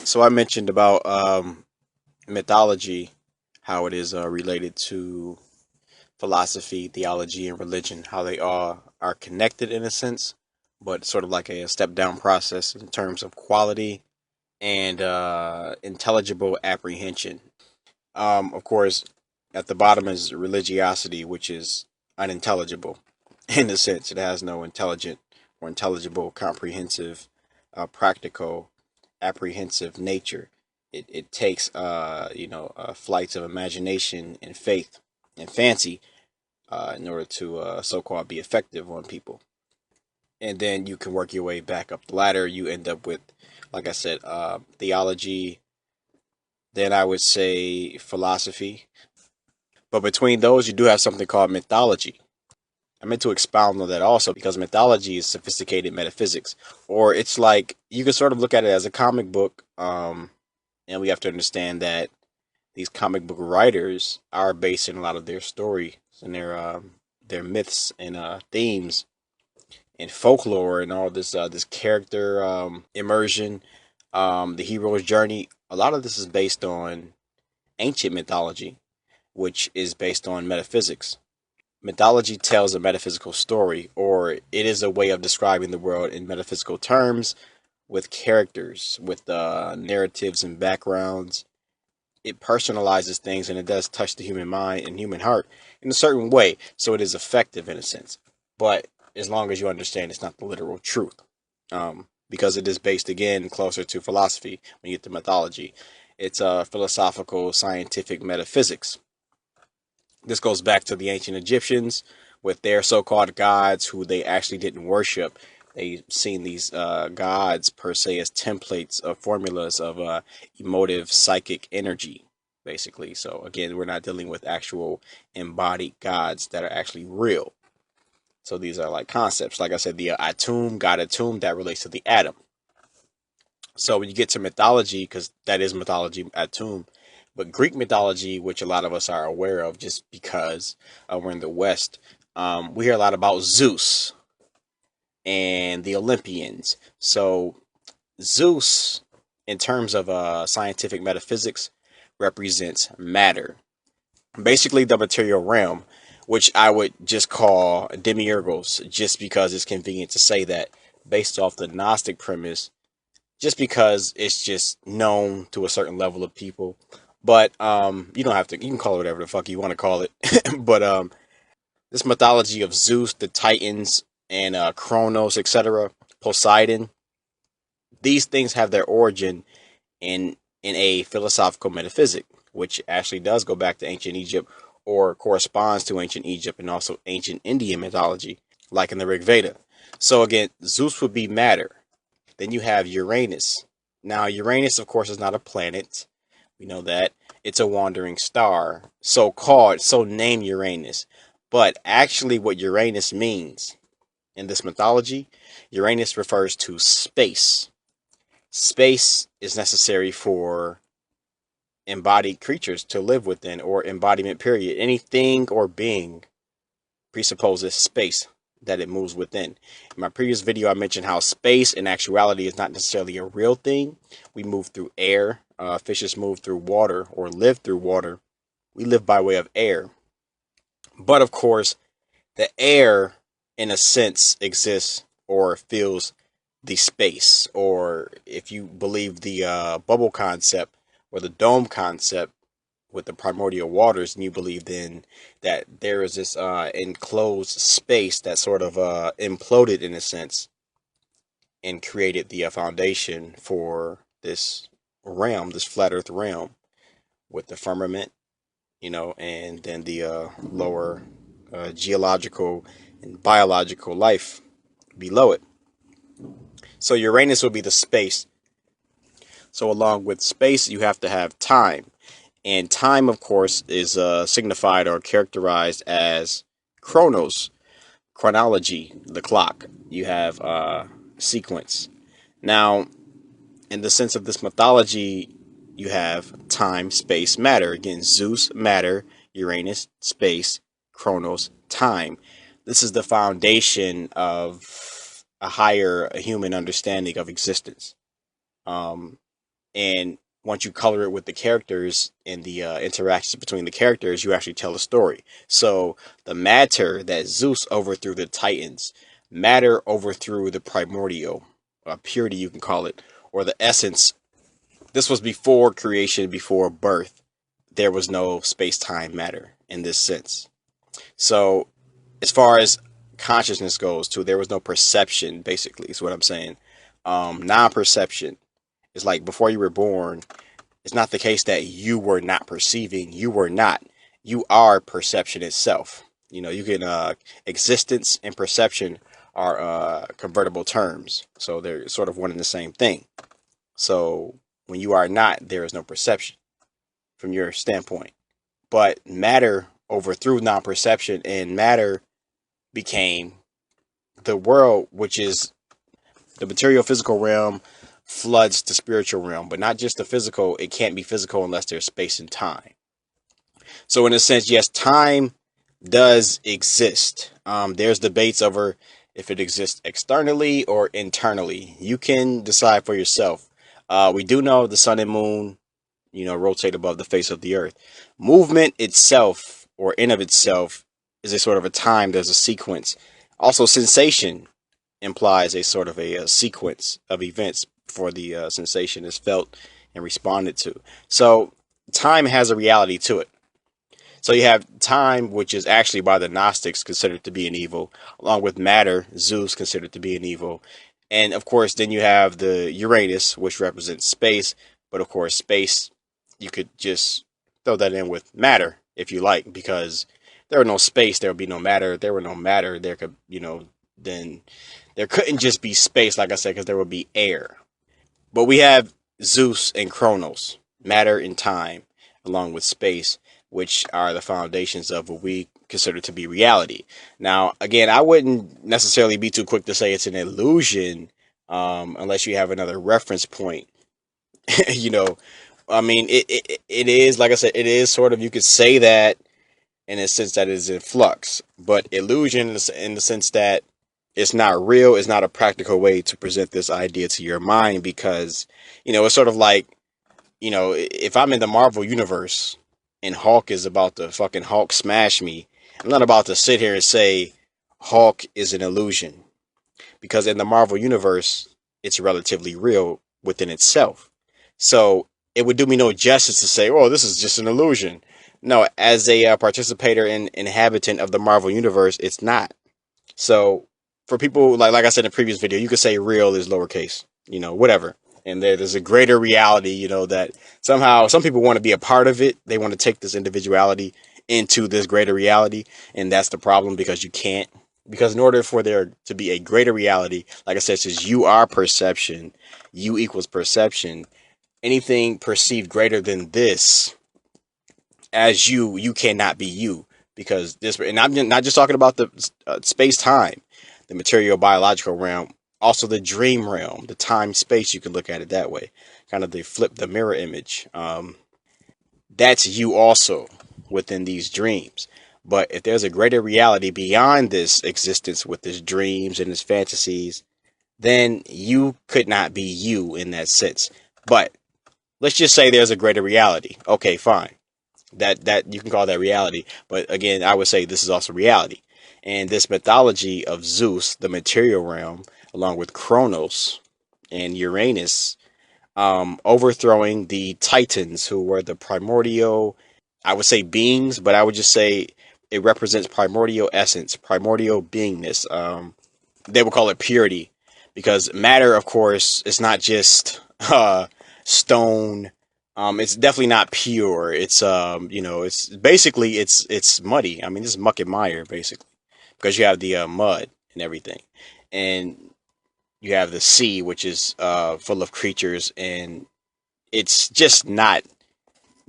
So I mentioned about mythology, how it is related to philosophy, theology, and religion, how they all are connected in a sense, but sort of like a step down process in terms of quality and intelligible apprehension. Of course, at the bottom is religiosity, which is unintelligible in a sense. It has no intelligent or intelligible, comprehensive, practical, apprehensive nature. It takes flights of imagination and faith and fancy in order to so-called be effective on people. And then you can work your way back up the ladder. You end up with, like I said, theology. Then I would say philosophy. But between those, you do have something called mythology. I meant to expound on that also because mythology is sophisticated metaphysics, or it's like you can sort of look at it as a comic book. And we have to understand that these comic book writers are basing a lot of their stories and their myths and themes and folklore and all this character immersion, the hero's journey. A lot of this is based on ancient mythology, which is based on metaphysics. Mythology tells a metaphysical story, or it is a way of describing the world in metaphysical terms with characters, with narratives and backgrounds. It personalizes things and it does touch the human mind and human heart in a certain way, so it is effective in a sense. But as long as you understand it's not the literal truth, because it is based again closer to philosophy when you get to mythology. It's philosophical, scientific metaphysics. This goes back to the ancient Egyptians with their so-called gods who they actually didn't worship. They seen these gods per se as templates of formulas of emotive psychic energy, basically. So again, we're not dealing with actual embodied gods that are actually real. So these are like concepts. Like I said, the atum, god atum, that relates to the atom. So when you get to mythology, because that is mythology, atum, but Greek mythology, which a lot of us are aware of just because we're in the West, we hear a lot about Zeus and the Olympians. So Zeus, in terms of scientific metaphysics, represents matter, basically the material realm, which I would just call demiurgos, just because it's convenient to say that based off the Gnostic premise, just because it's just known to a certain level of people. But you don't have to. You can call it whatever the fuck you want to call it. But this mythology of Zeus, the Titans, and Kronos, etc., Poseidon, these things have their origin in a philosophical metaphysic, which actually does go back to ancient Egypt or corresponds to ancient Egypt and also ancient Indian mythology, like in the Rig Veda. So again, Zeus would be matter. Then you have Uranus. Now, Uranus, of course, is not a planet. We know that. It's a wandering star, so called, so named Uranus. But actually, what Uranus means in this mythology, Uranus refers to space. Space is necessary for embodied creatures to live within, or embodiment, period. Anything or being presupposes space that it moves within. In my previous video, I mentioned how space in actuality is not necessarily a real thing. We move through air. Fishes move through water or live through water. We live by way of air. But of course, the air, in a sense, exists or feels the space. Or if you believe the bubble concept or the dome concept, with the primordial waters, and you believe then that there is this enclosed space that sort of imploded in a sense and created the foundation for this realm, this flat earth realm, with the firmament, and then the lower geological and biological life below it. So Uranus will be the space. So along with space, you have to have time. And time, of course, is signified or characterized as chronos, chronology, the clock. You have sequence. Now, in the sense of this mythology, you have time, space, matter. Again, Zeus, matter, Uranus, space, chronos, time. This is the foundation of a higher human understanding of existence. Um, And once you color it with the characters and the interactions between the characters, you actually tell a story. So the matter that Zeus overthrew the Titans, matter overthrew the primordial, purity you can call it, or the essence. This was before creation, before birth. There was no space-time matter in this sense. So as far as consciousness goes, too, there was no perception. Basically, is what I'm saying. Non-perception is like before you were born. It's not the case that you were not perceiving. You were not. You are perception itself. You can existence and perception are convertible terms, so they're sort of one and the same thing. So when you are not, there is no perception from your standpoint. But matter overthrew non-perception, and matter became the world, which is the material physical realm floods the spiritual realm, but not just the physical. It can't be physical unless there's space and time. So in a sense, yes, time does exist. There's debates over if it exists externally or internally. You can decide for yourself. We do know the sun and moon, rotate above the face of the earth. Movement itself, or in of itself, is a sort of a time. There's a sequence. Also, sensation implies a sort of a sequence of events before the sensation is felt and responded to. So time has a reality to it. So you have time, which is actually by the Gnostics considered to be an evil, along with matter, Zeus considered to be an evil. And of course, then you have the Uranus, which represents space. But of course, space, you could just throw that in with matter if you like, because there were no space, there would be no matter. If there were no matter, there could, then there couldn't just be space, like I said, because there would be air. But we have Zeus and Chronos, matter and time, along with space, which are the foundations of what we consider to be reality. Now, again, I wouldn't necessarily be too quick to say it's an illusion, unless you have another reference point. you know, I mean, it is, like I said, it is sort of, you could say that in a sense that it is in flux, but illusion in the sense that it's not real, it's not a practical way to present this idea to your mind, because, it's sort of like, if I'm in the Marvel universe and Hulk is about to fucking Hulk smash me, I'm not about to sit here and say Hulk is an illusion, because in the Marvel universe, it's relatively real within itself. So it would do me no justice to say, oh, this is just an illusion. No, as a participator and inhabitant of the Marvel universe, it's not. So for people, like I said in the previous video, you could say real is lowercase, whatever. And there's a greater reality, that somehow some people want to be a part of it. They want to take this individuality into this greater reality. And that's the problem, because you can't. Because in order for there to be a greater reality, like I said, since you are perception, you equals perception, anything perceived greater than this as you cannot be you. Because this, and I'm not just talking about the space time, the material biological realm, also the dream realm, the time space. You can look at it that way, kind of the flip the mirror image. That's you also within these dreams. But if there's a greater reality beyond this existence with its dreams and its fantasies, then you could not be you in that sense. But let's just say there's a greater reality. Okay, fine. That you can call that reality. But again, I would say this is also reality. And this mythology of Zeus, the material realm, along with Kronos and Uranus, overthrowing the Titans, who were the primordial, I would say beings, but I would just say it represents primordial essence, primordial beingness. They would call it purity, because matter, of course, is not just stone. It's definitely not pure. It's it's basically it's muddy. I mean, this is muck and mire basically, because you have the mud and everything, and you have the sea, which is full of creatures, and it's just not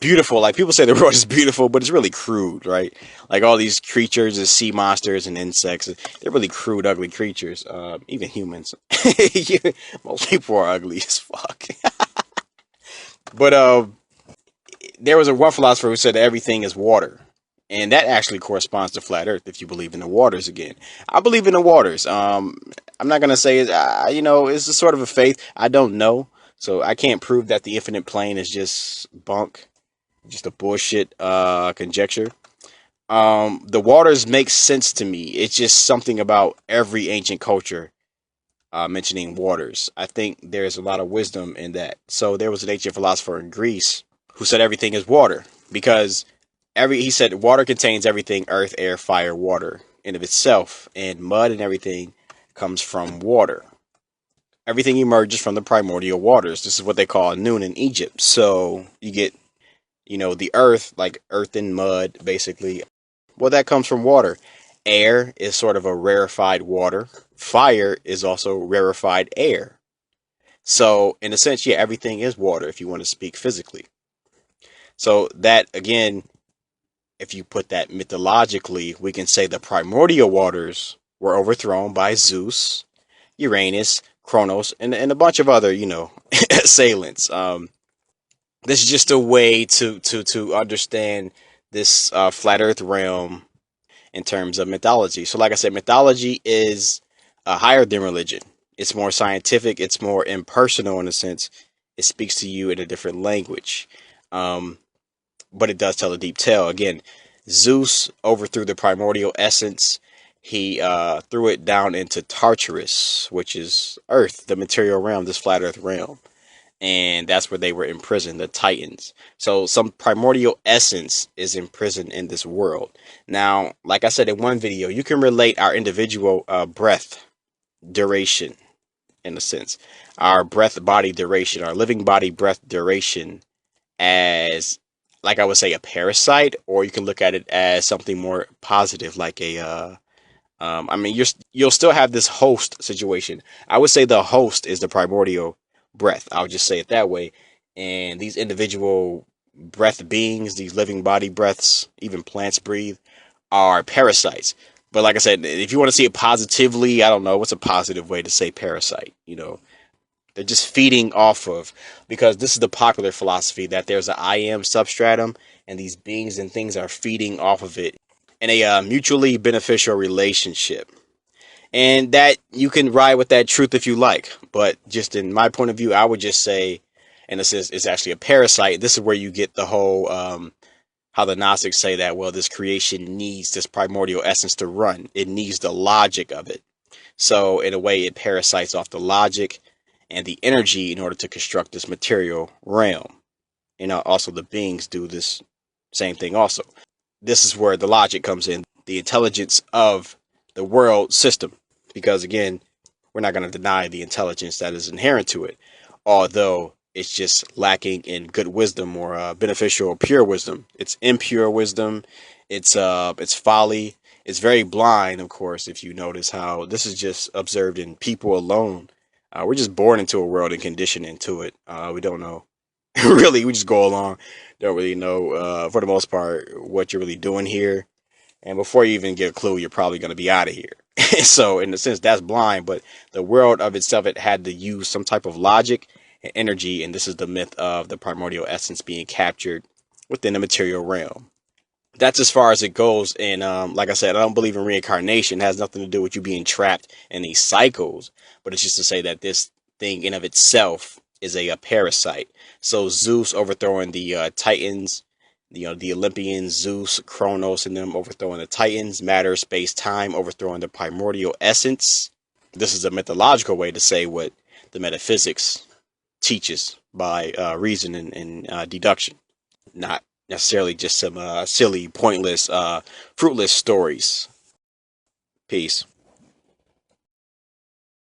beautiful. Like, people say the world is beautiful, but it's really crude, right? Like, all these creatures and sea monsters and insects, they're really crude, ugly creatures. Even humans, most people are ugly as fuck. But there was one philosopher who said that everything is water. And that actually corresponds to flat Earth, if you believe in the waters again. I believe in the waters. I'm not gonna say it's a sort of a faith. I don't know. So I can't prove that the infinite plane is just bunk, just a bullshit conjecture. The waters make sense to me. It's just something about every ancient culture mentioning waters. I think there's a lot of wisdom in that. So there was an ancient philosopher in Greece who said everything is water because he said water contains everything: earth, air, fire, water in of itself, and mud and everything comes from water. Everything emerges from the primordial waters. This is what they call noon in Egypt. So you get, the earth, like earth and mud, basically. Well, that comes from water. Air is sort of a rarefied water. Fire is also rarefied air. So, in a sense, yeah, everything is water if you want to speak physically. So, that again, if you put that mythologically, we can say the primordial waters were overthrown by Zeus, Uranus, Kronos, and a bunch of other, assailants. This is just a way to understand this flat Earth realm in terms of mythology. So, like I said, mythology is higher than religion. It's more scientific. It's more impersonal in a sense. It speaks to you in a different language, um, but it does tell a deep tale. Again, Zeus overthrew the primordial essence. He threw it down into Tartarus, which is Earth, the material realm, this flat Earth realm, and that's where they were imprisoned, the Titans. So some primordial essence is imprisoned in this world. Now, like I said in one video, you can relate our individual breath duration, in a sense, our breath body duration, our living body breath duration, as, like I would say, a parasite, or you can look at it as something more positive, like a I mean, you'll still have this host situation. I would say the host is the primordial breath. I would just say it that way. And these individual breath beings, these living body breaths, even plants breathe, are parasites. But like I said, if you want to see it positively, I don't know what's a positive way to say parasite. They're just feeding off of, because this is the popular philosophy that there's an I am substratum, and these beings and things are feeding off of it in a mutually beneficial relationship. And that you can ride with that truth if you like. But just in my point of view, I would just say, and this is actually a parasite. This is where you get the whole, how the Gnostics say that, well, this creation needs this primordial essence to run. It needs the logic of it. So in a way, it parasites off the logic and the energy in order to construct this material realm. Also the beings do this same thing also. This is where the logic comes in, the intelligence of the world system. Because again, we're not going to deny the intelligence that is inherent to it, although it's just lacking in good wisdom or beneficial or pure wisdom. It's impure wisdom. It's folly. It's very blind, of course. If you notice how this is just observed in people alone, we're just born into a world and conditioned into it. We don't know. Really, we just go along. Don't really know, for the most part, what you're really doing here. And before you even get a clue, you're probably going to be out of here. So, in a sense, that's blind. But the world of itself, it had to use some type of logic and energy. And this is the myth of the primordial essence being captured within the material realm. That's as far as it goes. And like I said, I don't believe in reincarnation. It has nothing to do with you being trapped in these cycles. But it's just to say that this thing in of itself is a parasite. So Zeus overthrowing the Titans, the Olympians, Zeus, Kronos, and them overthrowing the Titans, matter, space, time, overthrowing the primordial essence. This is a mythological way to say what the metaphysics teaches by reason and deduction, not necessarily just some silly, pointless, fruitless stories. Peace.